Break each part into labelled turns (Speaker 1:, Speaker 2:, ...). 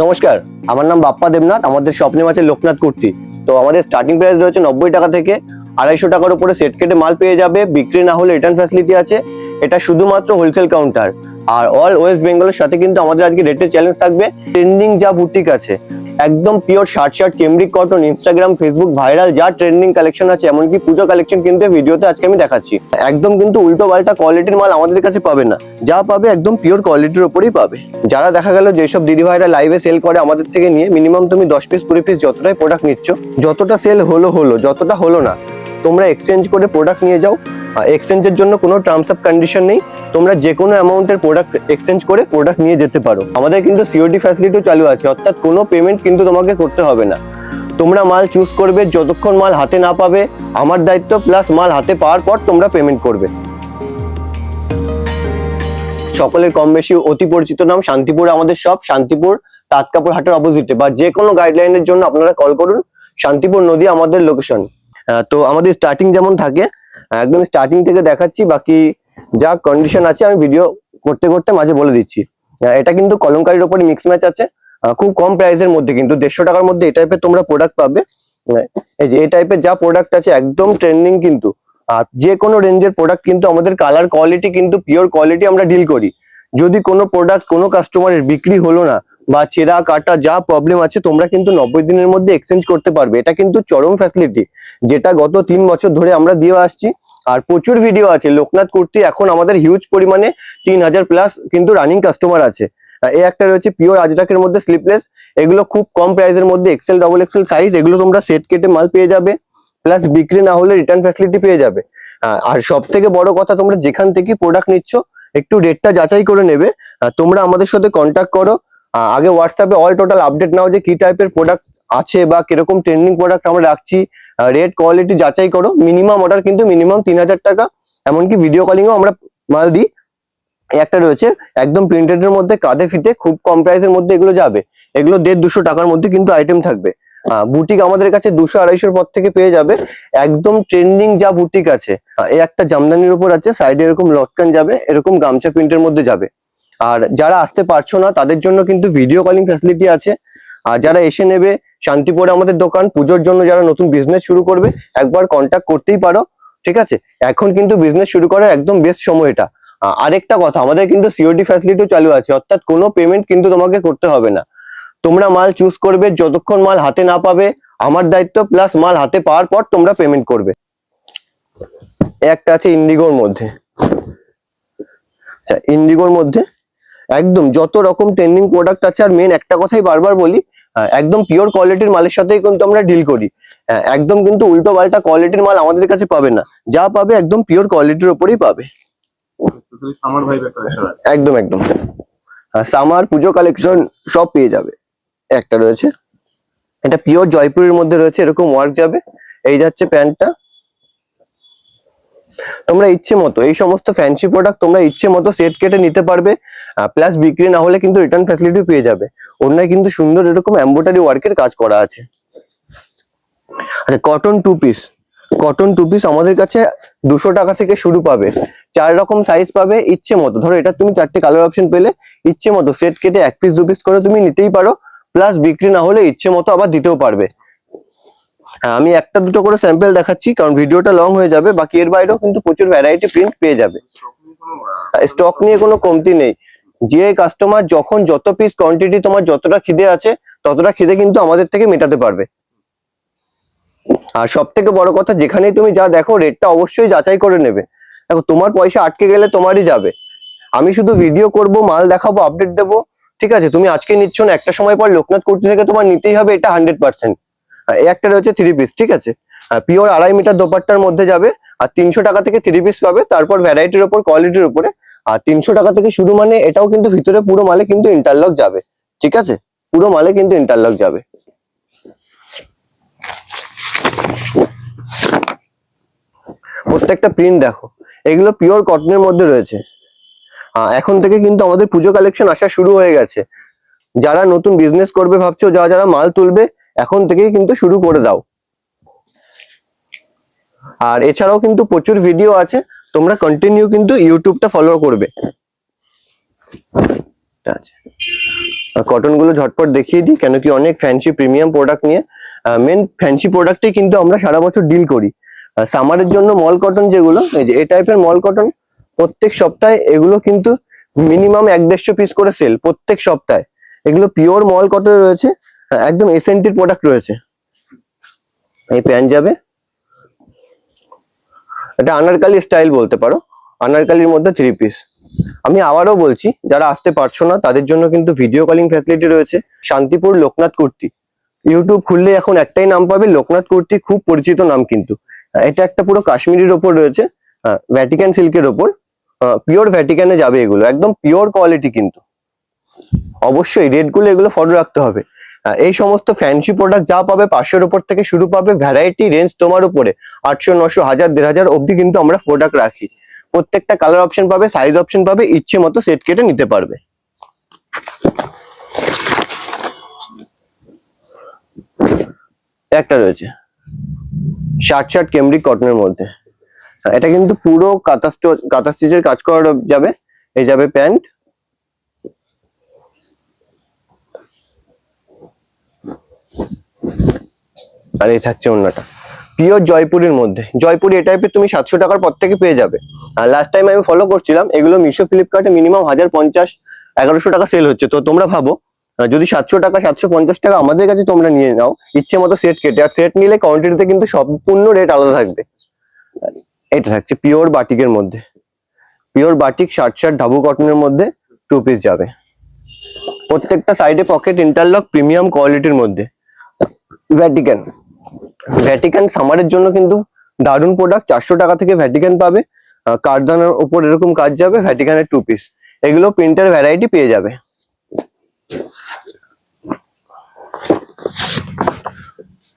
Speaker 1: নমস্কার, আমার নাম বাপ্পা দেবনাথ। আমাদের শপ নেম আছে লোকনাথ কুর্তি। তো আমাদের স্টার্টিং প্রাইস রয়েছে 90 টাকা থেকে। 250 টাকার উপরে সেট কেটে মাল পেয়ে যাবে। বিক্রি না হলে রিটার্ন ফ্যাসিলিটি আছে। এটা শুধুমাত্র হোলসেল কাউন্টার। আর অল ওয়েস্ট বেঙ্গলের সাথে কিন্তু আমাদের আজকে রেটের চ্যালেঞ্জ থাকবে। ট্রেন্ডিং যা বুটিক আছে, একদম pure shirt cambric cotton, Instagram Facebook viral যা ট্রেন্ডিং কালেকশন আছে, এমনকি পুজো কালেকশন কিন্তু ভিডিওতে আজকে আমি দেখাচ্ছি। একদম কিন্তু উল্টো পাল্টা কোয়ালিটির মাল আমাদের কাছে পাবে না, যা পাবে একদম পিওর কোয়ালিটির উপরেই পাবে। যারা দেখা গেল যেসব দিদি ভাইরা লাইভে সেল করে আমাদের থেকে নিয়ে মিনিমাম তুমি 10 পিস 20 পিস যতটাই প্রোডাক্ট নিচ্ছ, যতটা সেল হলো যতটা হলো না, তোমরা এক্সচেঞ্জ করে প্রোডাক্ট নিয়ে যাও। এক্সচেঞ্জের জন্য কোনো টার্মস অফ কন্ডিশন নেই। তোমরা যে কোনো অ্যামাউন্টের প্রোডাক্ট এক্সচেঞ্জ করে প্রোডাক্ট নিয়ে যেতে পারো। আমাদের কিন্তু সিওডি ফ্যাসিলিটিও চালু আছে, অর্থাৎ কোনো পেমেন্ট কিন্তু তোমাকে করতে হবে না। তোমরা মাল চুজ করবে, যতক্ষণ মাল হাতে না পাবে আমার দায়িত্ব, প্লাস মাল হাতে পাওয়ার পর তোমরা পেমেন্ট করবে। সকলের কম বেশি অতি পরিচিত নাম শান্তিপুর আমাদের শপ, শান্তিপুর তাতকাপুর হাটের অপোজিটে। বা যে কোনো গাইডলাইনের জন্য আপনারা কল করুন। শান্তিপুর নদী আমাদের লোকেশন। তো আমাদের স্টার্টিং যেমন থাকে, একদম স্টার্টিং থেকে দেখাচ্ছি, বাকি যা কন্ডিশন আছে আমি ভিডিও করতে করতে মাঝে বলে দিচ্ছি। এটা কিন্তু কলমকারীর উপরে মিক্স ম্যাচ আছে। খুব কম প্রাইসের মধ্যে কিন্তু 150 টাকার মধ্যে এই টাইপের তোমরা প্রোডাক্ট পাবে। এই যে এই টাইপের যা প্রোডাক্ট আছে একদম ট্রেন্ডিং কিন্তু। আর যে কোনো রেঞ্জের প্রোডাক্ট কিন্তু আমাদের কালার কোয়ালিটি কিন্তু পিওর কোয়ালিটি আমরা ডিল করি। যদি কোনো প্রোডাক্ট কোনো কাস্টমারের বিক্রি হলো না বা ছেঁড়া কাটা যা প্রবলেম আছে, তোমরা কিন্তু 90 দিনের মধ্যে এক্সচেঞ্জ করতে পারবে। এটা কিন্তু চরম ফ্যাসিলিটি, যেটা গত 3 বছর ধরে আমরা দিয়ে আসছি। আর প্রচুর ভিডিও আছে লোকনাথ কুর্তি। এখন আমাদের হিউজ পরিমাণে 3000 প্লাস কিন্তু রানিং কাস্টমার আছে। এই একটা রয়েছে পিওর আজরাকের মধ্যে স্লিপলেস। এগুলো খুব কম প্রাইসের মধ্যে এক্সেল ডবল এক্সেল সাইজ। এগুলো তোমরা সেট কেটে মাল পেয়ে যাবে, প্লাস বিক্রি না হলে রিটার্ন ফ্যাসিলিটি পেয়ে যাবে। আর সব থেকে বড় কথা, তোমরা যেখান থেকে প্রোডাক্ট নিচ্ছ একটু রেটটা যাচাই করে নেবে। তোমরা আমাদের সাথে কন্ট্যাক্ট করো। আগে হোয়াটসঅ্যাপে অল টোটাল আপডেট নাও যে কি টাইপের প্রোডাক্ট আছে বা কিরকম ট্রেন্ডিং প্রোডাক্ট আমরা রাখছি। রেট কোয়ালিটি যাচাই করো। মিনিমাম অর্ডার কিন্তু মিনিমাম 3000 টাকা। এমনকি ভিডিও কলিংও আমরা মাল দিই। একটা রয়েছে একদম প্রিন্টেড এর মধ্যে কাঁধে ফিতে, খুব কম প্রাইসের মধ্যে এগুলো যাবে। এগুলো 150-200 টাকার মধ্যে কিন্তু আইটেম থাকবে। বুটিক আমাদের কাছে 200-250 পর থেকে পেয়ে যাবে। একদম ট্রেন্ডিং যা বুটিক আছে, এই একটা জামদানির উপর আছে, সাইডে এরকম লটকান যাবে, এরকম গামছা প্রিন্টের মধ্যে যাবে। আর যারা আসতে পারছো না তাদের জন্য কিন্তু ভিডিও কলিং ফ্যাসিলিটি আছে। আর যারা এসে নেবে, শান্তিপুরে আমাদের দোকান। পুজোর জন্য যারা নতুন বিজনেস শুরু করবে একবার কন্ট্যাক্ট করতেই পারো, ঠিক আছে? এখন কিন্তু বিজনেস শুরু করার একদম বেস্ট সময় এটা। আরেকটা কথা, আমাদের কিন্তু সিওডি ফ্যাসিলিটিও চালু আছে, অর্থাৎ কোনো পেমেন্ট কিন্তু তোমাকে করতে হবে না। তোমরা মাল চুজ করবে, যতক্ষণ মাল হাতে না পাবে আমার দায়িত্ব, প্লাস মাল হাতে পাওয়ার পর তোমরা পেমেন্ট করবে। একটা আছে ইন্ডিগোর মধ্যে। আচ্ছা, ইন্ডিগোর মধ্যে একদম যত রকম ট্রেন্ডিং প্রোডাক্ট আছে। আর মেন একটা কথাই বারবার বলি, একদম পিওর কোয়ালিটির মালের সাথেই কিন্তু আমরা ডিল করি। একদম কিন্তু উল্টো পাল্টা কোয়ালিটির মাল আমাদের কাছে পাবে না, যা পাবে একদম পিওর কোয়ালিটির উপরেই পাবে। একদম একদম সামার পুজো কালেকশন সব পেয়ে যাবে। একটা রয়েছে, এটা পিওর জয়পুরের মধ্যে রয়েছে, এরকম ওয়ার্ক যাবে। এই যাচ্ছে প্যান্টটা। তোমরা ইচ্ছে মতো এই সমস্ত ফ্যান্সি প্রোডাক্ট তোমরা ইচ্ছে মতো সেট কেটে নিতে পারবে, প্লাস বিক্রি না হলে কিন্তু রিটার্ন ফ্যাসিলিটি পেয়ে যাবে। ওনায় কিন্তু সুন্দর এরকম এমব্রয়ডারি ওয়ার্কের কাজ করা আছে। আচ্ছা, কটন টু পিস আমাদের কাছে 200 টাকা থেকে শুরু পাবে। 4 রকম সাইজ পাবে ইচ্ছে মতো। ধরো এটা তুমি 4টে কালার অপশন পেলে, ইচ্ছে মতো সেট কেটে 1 পিস 2 পিস করে তুমি নিতেই পারো, প্লাস বিক্রি না হলে ইচ্ছে মতো আবার দিতেও পারবে। আমি একটা দুটো করে স্যাম্পল দেখাচ্ছি, কারণ ভিডিওটা লং হয়ে যাবে। বাকি এর বাইরেও কিন্তু প্রচুর ভ্যারাইটি প্রিন্ট পেয়ে যাবে। স্টক নিয়ে কোনো কমতি নেই। যে কাস্টমার যখন যত পিস কোয়ান্টিটি, তোমার যতটা খিদে আছে ততটা খিদে কিন্তু আমাদের থেকে মেটাতে পারবে। আর সব থেকে বড় কথা, যেখানেই তুমি যা দেখো রেটটা অবশ্যই যাচাই করে নেবে। দেখো, তোমার পয়সা আটকে গেলে তোমারই যাবে। আমি শুধু ভিডিও করব, মাল দেখাবো, আপডেট দেবো, ঠিক আছে? তুমি আজকে নিচ্ছ না, একটা সময় পর লোকনাথ কুর্তি থেকে তোমার নিতেই হবে, এটা 100%। এই একটা রয়েছে 3 পিস, ঠিক আছে? পিওর 2.5 মিটার দোপাট্টার মধ্যে যাবে। আর 300 টাকা থেকে 3 পিস পাবে, তারপর ভ্যারাইটির উপর কোয়ালিটির উপরে। আর 300 টাকা থেকে শুরু, মানে এটাও কিন্তু ভিতরে পুরো মালে কিন্তু ইন্টারলক যাবে, ঠিক আছে? পুরো মালে কিন্তু ইন্টারলক যাবে। প্রত্যেকটা প্রিন্ট দেখো, এগুলো পিওর কটনের মধ্যে রয়েছে। এখন থেকে কিন্তু আমাদের পুজো কালেকশন আসা শুরু হয়ে গেছে। যারা নতুন বিজনেস করবে ভাবছো, যারা মাল তুলবে, এখন থেকেই কিন্তু শুরু করে দাও। আর এছাড়াও কিন্তু প্রচুর ভিডিও আছে, তোমরা কন্টিনিউ কিন্তু ইউটিউবটা ফলো করবে। কটন গুলো ঝটপট দেখিয়ে দিই, কেন কি অনেক ফ্যান্সি প্রিমিয়াম প্রোডাক্ট নিয়ে মেন ফ্যান্সি প্রোডাক্টে কিন্তু আমরা সারা বছর ডিল করি। সামারের জন্য মল কটন যেগুলো, এই যে এই টাইপের মল কটন প্রত্যেক সপ্তাহে এগুলো কিন্তু মিনিমাম 1-150 পিস করে সেল প্রত্যেক সপ্তাহে। এগুলো পিওর মল কটন রয়েছে, একদম এসএনটির প্রোডাক্ট রয়েছে। এই প্যান্ট যাবে, এটা আনারকালি স্টাইল বলতে পারো, আনারকালির মধ্যে 3 পিস। আমি আবারও বলছি, যারা আসতে পারছো না তাদের জন্য কিন্তু ভিডিও কলিং ফ্যাসিলিটি রয়েছে। শান্তিপুর লোকনাথ কুর্তি, ইউটিউব খুললে এখন একটাই নাম পাবে, লোকনাথ কুর্তি, খুব পরিচিত নাম কিন্তু। এটা একটা পুরো কাশ্মীরির ওপর রয়েছে, ভ্যাটিকান সিল্কের ওপর, পিওর ভ্যাটিকানে যাবে এগুলো, একদম পিওর কোয়ালিটি কিন্তু। অবশ্যই রেট গুলো এগুলো ফলো রাখতে হবে। এই সমস্ত ফ্যান্সি প্রোডাক্ট যা পাবে 500-এর উপর থেকে শুরু পাবে, ভ্যারাইটি রেঞ্জ তোমার উপরে 800, 900, 1000, 1500 অবধি কিন্তু আমরা প্রোডাক্ট রাখি। প্রত্যেকটা কালার অপশন পাবে, সাইজ অপশন পাবে, ইচ্ছে মতো সেট কেটে নিতে পারবে। একটা রয়েছে শার্ট কেমব্রিক কটনের মধ্যে, এটা কিন্তু পুরো কাঁথা স্টিচের কাজ করা যাবে। এই যাবে প্যান্ট, আর এই থাকছে ওড়নাটা পিওর জয়পুরের মধ্যে। জয়পুরি এই টাইপের তুমি 700 টাকার পর থেকে পেয়ে যাবে। আর লাস্ট টাইম আমি ফলো করছিলাম, এগুলো মিশো ফ্লিপকার্টে মিনিমাম 1050, 1100 টাকা সেল হচ্ছে। তো তোমরা ভাবো, যদি 700 টাকা, 750 টাকা আমাদের কাছে তোমরা নিয়ে নাও ইচ্ছে মতো সেট কেটে, আর সেট নিলে কোয়ান্টিটিতে কিন্তু সম্পূর্ণ রেট আলাদা থাকবে। এটা থাকছে পিওর বাটিকের মধ্যে, পিওর বাটিক শার্ট ঢাবু কটনের মধ্যে 2 পিস যাবে। প্রত্যেকটা সাইডে পকেট ইন্টারলক, প্রিমিয়াম কোয়ালিটির মধ্যে। ভ্যাটিকান সামারের জন্য কিন্তু দারুণ প্রোডাক্ট। 400 টাকা থেকে ভ্যাটিকান পাবে, কারদানার উপর এরকম কাজ যাবে, ভ্যাটিকানের 2 পিস। এগুলো প্রিন্টার ভ্যারাইটি পেয়ে যাবে।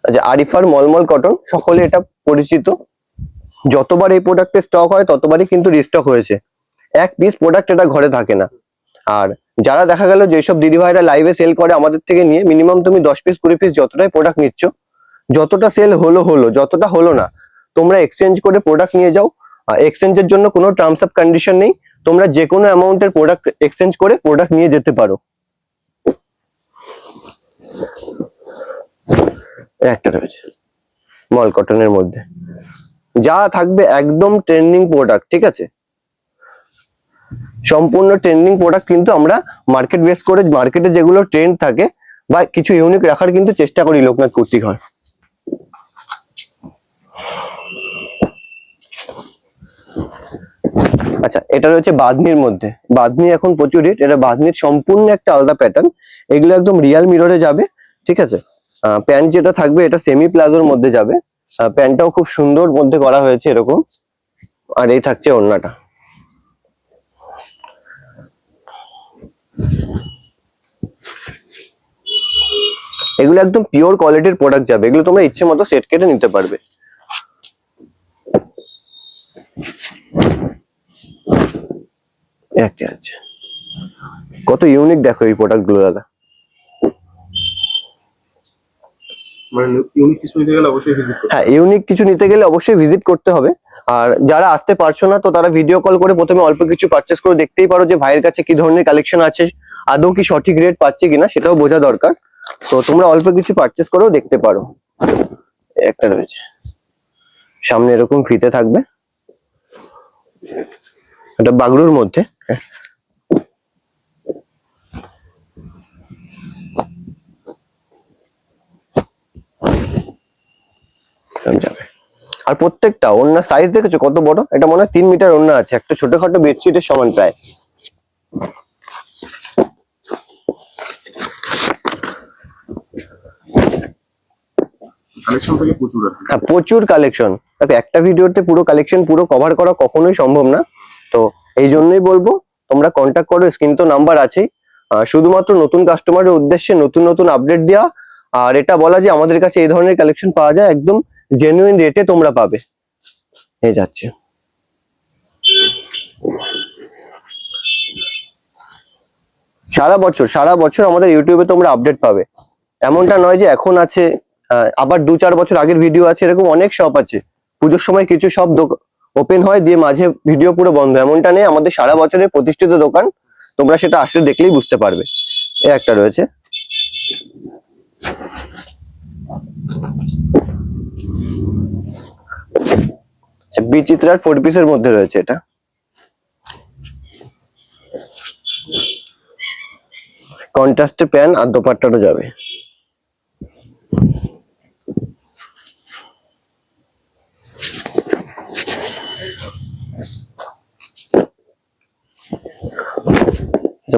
Speaker 1: আচ্ছা, আরিফার মলমল কটন, সকলে এটা পরিচিত। যতবার এই প্রোডাক্টের স্টক হয় ততবারই কিন্তু রিস্টক হয়েছে। 1 পিস প্রোডাক্ট এটা ঘরে থাকে না। আর যারা দেখা গেল যেসব দিদি ভাইরা লাইভে সেল করে আমাদের থেকে নিয়ে, মিনিমাম তুমি 10 পিস 20 পিস যতটাই প্রোডাক্ট নিচ্ছ, যতটা সেল হলো, যতটা হলো না, তোমরা এক্সচেঞ্জ করে প্রোডাক্ট নিয়ে যাও। এক্সচেঞ্জের জন্য কোনো টার্মস অফ কন্ডিশন নেই, তোমরা যে কোনো অ্যামাউন্টের প্রোডাক্ট এক্সচেঞ্জ করে প্রোডাক্ট নিয়ে যেতে পারো। একটা রয়েছে মল কটনের মধ্যে, যা থাকবে একদম ট্রেন্ডিং প্রোডাক্ট, ঠিক আছে? সম্পূর্ণ ট্রেন্ডিং প্রোডাক্ট কিন্তু আমরা মার্কেট বেস করে, মার্কেটে যেগুলো ট্রেন্ড থাকে বা কিছু ইউনিক রাখার কিন্তু চেষ্টা করি লোকনাথ কুর্তি ঘর। আচ্ছা, এটা রয়েছে বাঁধনির মধ্যে। বাঁধনি এখন প্রচুর হিট, এটা বাঁধনির সম্পূর্ণ একটা আলাদা প্যাটার্ন। এগুলো একদম রিয়াল মিররে যাবে, ঠিক আছে? প্যান্ট যেটা থাকবে এটা সেমি প্লাজোর মধ্যে যাবে, প্যান্টটাও খুব সুন্দর মধ্যে করা হয়েছে এরকম। আর এই থাকছে ওড়নাটা। এগুলো একদম পিওর কোয়ালিটির প্রোডাক্ট যাবে, এগুলো তোমরা ইচ্ছে মতো সেট কেটে নিতে পারবে। একটা আছে, কত ইউনিক দেখো এই প্রোডাক্ট গুলো দাদা। হ্যাঁ, ইউনিক কিছু নিতে গেলে অবশ্যই ভিজিট করতে হবে। আর যারা আসতে পারছো না, তো তারা ভিডিও কল করে প্রথমে অল্প কিছু পারচেস করে দেখতেই পারো যে ভাইয়ের কাছে কি ধরনের কালেকশন আছে, আদৌ কি সঠিক রেট পাচ্ছে কিনা সেটাও বোঝা দরকার। তো তোমরা অল্প কিছু পারচেস করেও দেখতে পারো। একটা রয়েছে সামনে এরকম ফিতে থাকবে, এটা বাগড়ুর মধ্যে। আর প্রত্যেকটা ওড়নার সাইজ দেখেছো কত বড়? এটা মনে হয় 3 মিটার ওড়না আছে, একটা ছোটখাটো বেডশিটের সমান প্রায়। প্রচুর কালেকশন। একটা ভিডিওতে পুরো কালেকশন পুরো কভার করা কখনোই সম্ভব না। তো এই জন্যই বলবো তোমরা কন্ট্যাক্ট করো, স্ক্রিন তো নাম্বার আছেই। শুধুমাত্র নতুন কাস্টমারের উদ্দেশ্যে নতুন আপডেট দেওয়া, আর এটা বলা যে আমাদের কাছে এই ধরনের কালেকশন পাওয়া যায়, একদম জেনুইন রেটে তোমরা পাবে। এই যাচ্ছে সারা বছর আমাদের ইউটিউবে তোমরা আপডেট পাবে। এমনটা নয় যে এখন আছে আবার 2-4 বছর আগের ভিডিও আছে, এরকম অনেক শপ আছে। পুজোর সময় কিছু শপ ওপেন হয় দিয়ে মাঝে ভিডিও পুরো বন্ধ, এমনটা নেই। আমাদের সারা বছরের প্রতিষ্ঠিত দোকান, তোমরা সেটা আসলে দেখলেই বুঝতে পারবে। এ একটা রয়েছে, বিচিত্রার 4 পিসের মধ্যে রয়েছে এটা। কন্ট্রাস্টে প্যান আর দোপাট্টাটা যাবে।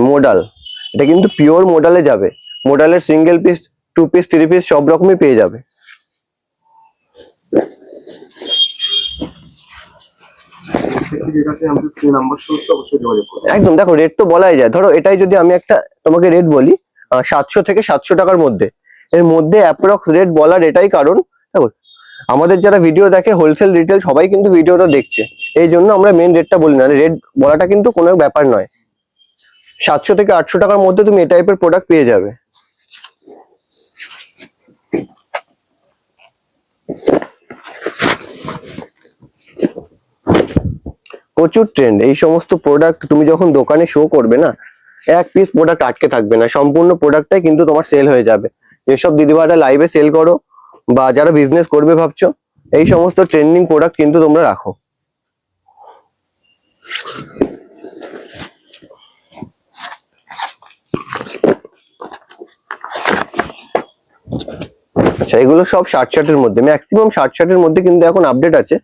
Speaker 1: মোডাল, এটা কিন্তু পিওর মোডালে যাবে। মোডালের সিঙ্গেল পিস, 2 পিস, 3 পিস সব রকমই পেয়ে যাবে। একদম, দেখো রেট তো বলাই যায়। ধরো এটাই যদি আমি একটা তোমাকে রেট বলি 700 থেকে 700 টাকার মধ্যে, এর মধ্যে অ্যাপ্রক্স রেট বলার এটাই কারণ, দেখো আমাদের যারা ভিডিও দেখে হোলসেল রিটেল সবাই কিন্তু ভিডিওটা দেখছে, এই জন্য আমরা মেন রেটটা বলি না। রেট বলাটা কিন্তু কোনো ব্যাপার নয়। 700 থেকে 800 টাকার মধ্যে তুমি এই টাইপের প্রোডাক্ট পেয়ে যাবে। প্রচুর ট্রেন্ড এই সমস্ত প্রোডাক্ট। তুমি যখন দোকানে শো করবে না, এক পিস প্রোডাক্ট আটকে থাকবে না, সম্পূর্ণ প্রোডাক্টটাই কিন্তু তোমার সেল হয়ে যাবে। যেসব দিদিভাইরা লাইভে সেল করো বা যারা বিজনেস করবে ভাবছো, এই সমস্ত ট্রেন্ডিং প্রোডাক্ট কিন্তু তোমরা রাখো। আচ্ছা, এগুলো সব শার্ট শার্টের মধ্যে, ম্যাক্সিমাম শার্ট শার্টের মধ্যে কিন্তু এখন আপডেট আছে।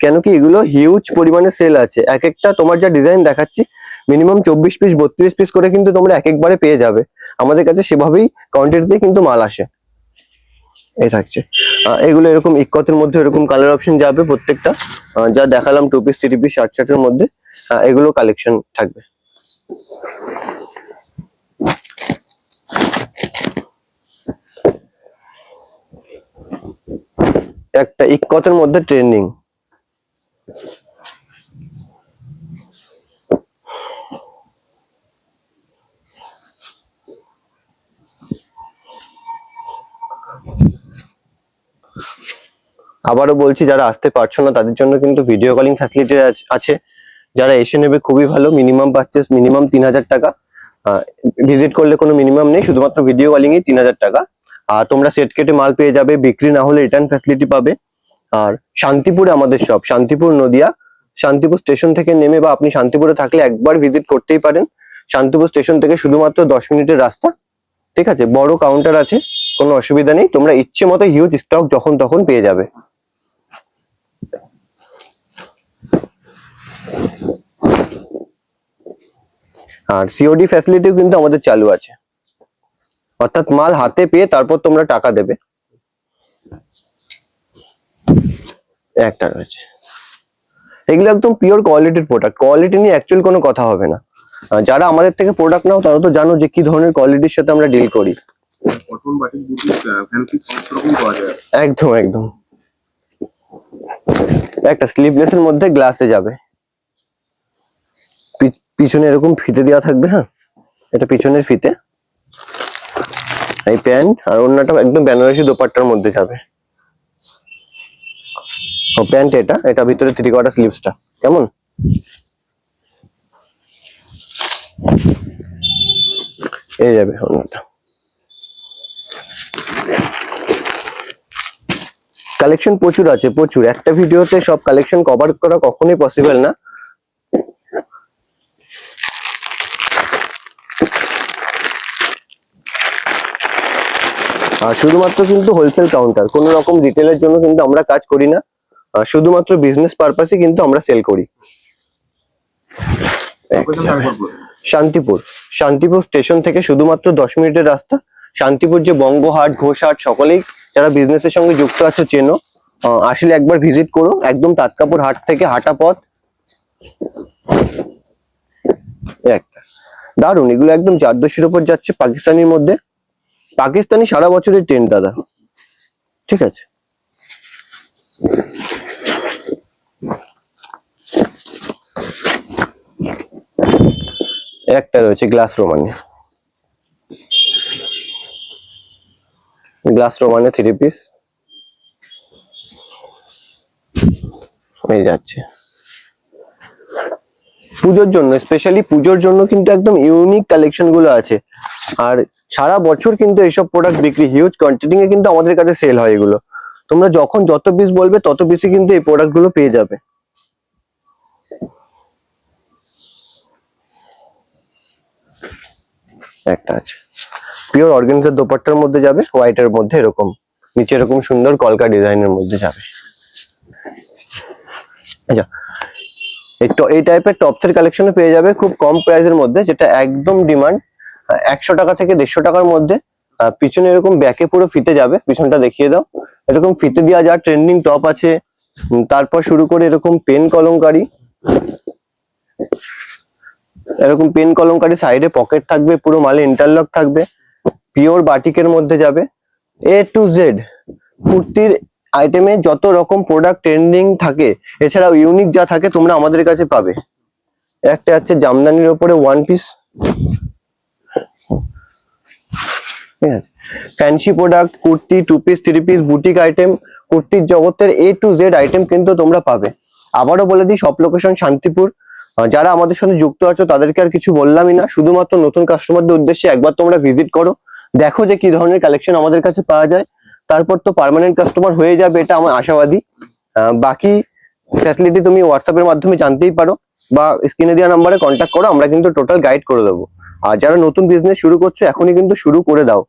Speaker 1: কেন কি এগুলো হিউজ পরিমাণে সেল আছে। এক একটা তোমার যা ডিজাইন দেখাচ্ছি মিনিমাম 24 পিস 32 পিস করে কিন্তু তোমরা এক একবারে পেয়ে যাবে। আমাদের কাছে সেভাবেই কোয়ান্টিটিতে কিন্তু মাল আসে। এই থাকছে এগুলো এরকম ইকতের মধ্যে এরকম কালার অপশন যাবে প্রত্যেকটা। যা দেখালাম 2 পিস 3 পিস শার্ট শার্টের মধ্যে এগুলো কালেকশন থাকবে। একটা ইকতের মধ্যে ট্রেন্ডিং, আবারও বলছি যারা আসতে পারছো না তাদের জন্য কিন্তু ভিডিও কলিং ফ্যাসিলিটি আছে। যারা এসে নেবে খুবই ভালো, মিনিমাম পারচেস মিনিমাম 3000 টাকা। ভিজিট করলে কোনো মিনিমাম নেই, শুধুমাত্র ভিডিও কলিং এ 3000 টাকা। আর তোমরা সেট কেটে মাল পেয়ে যাবে, বিক্রি না হলে রিটার্ন ফ্যাসিলিটি পাবে। আর শান্তিপুরে আমাদের সব, শান্তিপুর নদিয়া। শান্তিপুর স্টেশন থেকে নেমে বা আপনি শান্তিপুরে থাকলে একবার ভিজিট করতেই পারেন। শান্তিপুর স্টেশন থেকে শুধুমাত্র 10 মিনিটের রাস্তা। ঠিক আছে, বড় কাউন্টার আছে, কোনো অসুবিধা নেই। তোমরা ইচ্ছে মতো হিউজ স্টক যখন তখন পেয়ে যাবে। আর সিওডি ফ্যাসিলিটিও কিন্তু আমাদের চালু আছে, অর্থাৎ মাল হাতে পেয়ে তারপর তোমরা টাকা দেবে। একটা রয়েছে, এগুলো একদম পিওর কোয়ালিটির প্রোডাক্ট, কোয়ালিটি নিয়ে অ্যাকচুয়াল কোনো কথা হবে না। যারা আমাদের থেকে প্রোডাক্ট নাও তারা তো জানো যে কি ধরনের কোয়ালিটির সাথে আমরা ডিল করি। একদম একদম, একটা স্লিভলেস এর মধ্যে গ্লাসে যাবে, পিছনে এরকম ফিতে দেওয়া থাকবে। হ্যাঁ, এটা পিছনের ফিতে। এই প্যান্ট আর অন্যটা একদম বেনারসি দোপাট্টার মধ্যে যাবে। ও প্যান্ট, এটা ভিতরে 3/4 স্লিভসটা কেমন। এই যাবে অন্যটা। কালেকশন প্রচুর আছে, প্রচুর। একটা ভিডিওতে সব কালেকশন কভার করা কখনোই পসিবল না। আর শুধুমাত্র কিন্তু হোলসেল কাউন্টার, কোনো রকম রিটেলের জন্য কিন্তু আমরা কাজ করি না। শুধুমাত্র বিজনেস পারপাসে কিন্তু আমরা সেল করি। শান্তিপুর, শান্তিপুর স্টেশন থেকে শুধুমাত্র 10 মিনিটের রাস্তা। শান্তিপুর যে বঙ্গহাট, ঘোষহাট, সকলেই যারা বিজনেসের সঙ্গে যুক্ত আছে চেনো। আসলে একবার ভিজিট করো, একদম তাতকাপুর হাট থেকে হাঁটা পথ। একটা দারুন, এগুলো একদম জারদোসির উপর যাচ্ছে, পাকিস্তানির মধ্যে। পাকিস্তানি সারা বছরের ট্রেন্ড দাদা, ঠিক আছে। একটা রয়েছে গ্লাস রোমানে, গ্লাস রোমানে 3 পিস এই যাচ্ছে। পুজোর জন্য, স্পেশালি পুজোর জন্য কিন্তু একদম ইউনিক কালেকশন গুলো আছে। আর সারা বছর কিন্তু এইসব প্রোডাক্ট বিক্রি, হিউজ কোয়ান্টিটি এ কিন্তু আমাদের কাছে সেল হয় এগুলো। তোমরা যখন যত পিস বলবে তত পিসই কিন্তু এই প্রোডাক্ট গুলো পেয়ে যাবে। একটা আছে পিওর অর্গানজার দোপাট্টার মধ্যে যাবে, হোয়াইটের মধ্যে এরকম নিচে এরকম সুন্দর কলকা ডিজাইনের মধ্যে যাবে। আচ্ছা, এই টাইপের টপসের কালেকশনও পেয়ে যাবে খুব কম প্রাইসের মধ্যে, যেটা একদম ডিমান্ড 100 টাকা থেকে 150 টাকার মধ্যে। পিছনে এরকম ব্যাকে পুরো ফিতে যাবে, পিছনটা দেখিয়ে দাও। এরকম ফিতে দেওয়া যা ট্রেন্ডিং টপ আছে, তারপর শুরু করে এরকম পেন কলমকারি, এরকম পেন কলমকারি, সাইডে পকেট থাকবে, পুরো মালে ইন্টারলক থাকবে, পিওর বাটিকের মধ্যে যাবে। A to Z কুর্তির আইটেমে যত রকম প্রোডাক্ট ট্রেন্ডিং থাকে, এছাড়াও ইউনিক যা থাকে তোমরা আমাদের কাছে পাবে। একটা আছে জামদানির উপরে one piece, fancy product, kurti, two piece, three piece, boutique item, কুর্তির জগতের A to Z আইটেম কিন্তু তোমরা পাবে। আবারও বলে দিই, সব লোকেশন শান্তিপুর। যারা আমাদের সাথে যুক্ত আছো তাদেরকে আর কিছু বললামই না, শুধুমাত্র নতুন কাস্টমারদের উদ্দেশ্যে একবার তোমরা ভিজিট করো, দেখো যে কি ধরনের কালেকশন আমাদের কাছে পাওয়া যায়, তারপর তো পার্মানেন্ট কাস্টমার হয়ে যাবে, এটা আমার আশাবাদী। বাকি ফ্যাসিলিটি তুমি হোয়াটসঅ্যাপের মাধ্যমে জানতেই পারো, বা স্ক্রিনে দেওয়া নাম্বারে কন্ট্যাক্ট করো, আমরা কিন্তু টোটাল গাইড করে দেবো। আর যারা নতুন বিজনেস শুরু করছো এখনই কিন্তু শুরু করে দাও,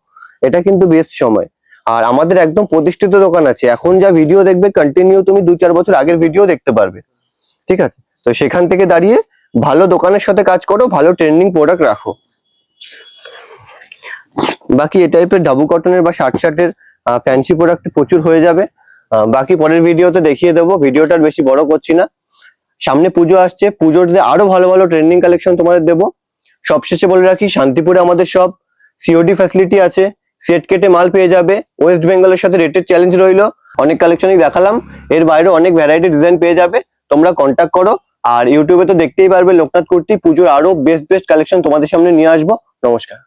Speaker 1: এটা কিন্তু বেস্ট সময়। আর আমাদের একদম প্রতিষ্ঠিত দোকান আছে, এখন যা ভিডিও দেখবে কন্টিনিউ তুমি 2-4 বছর আগের ভিডিও দেখতে পারবে, ঠিক আছে? তো সেখান থেকে দাঁড়িয়ে ভালো দোকানের সাথে কাজ করো, ভালো ট্রেন্ডিং প্রোডাক্ট রাখো। বাকি এই টাইপের ডাবু কটনের বা শার্টের ফ্যান্সি প্রোডাক্ট প্রচুর হয়ে যাবে। বাকি পরের ভিডিওতে দেখিয়ে দেবো, ভিডিওটা বেশি বড় করছি না। সামনে পুজো আসছে, পুজোর আরো ভালো ভালো ট্রেন্ডিং কালেকশন তোমাদের দেবো। সবশেষে বলে রাখি, শান্তিপুরে আমাদের সব সিওডি ফ্যাসিলিটি আছে, সেট কেটে মাল পেয়ে যাবে। ওয়েস্ট বেঙ্গলের সাথে রেটের চ্যালেঞ্জ রইলো। অনেক কালেকশনই দেখালাম, এর বাইরেও অনেক ভ্যারাইটি ডিজাইন পেয়ে যাবে, তোমরা কন্ট্যাক্ট করো। আর ইউটিউবে তো দেখতেই পারবে লোকনাথ কুর্তি, পুজোর আরো বেস্ট কালেকশন তোমাদের সামনে নিয়ে আসবো। নমস্কার।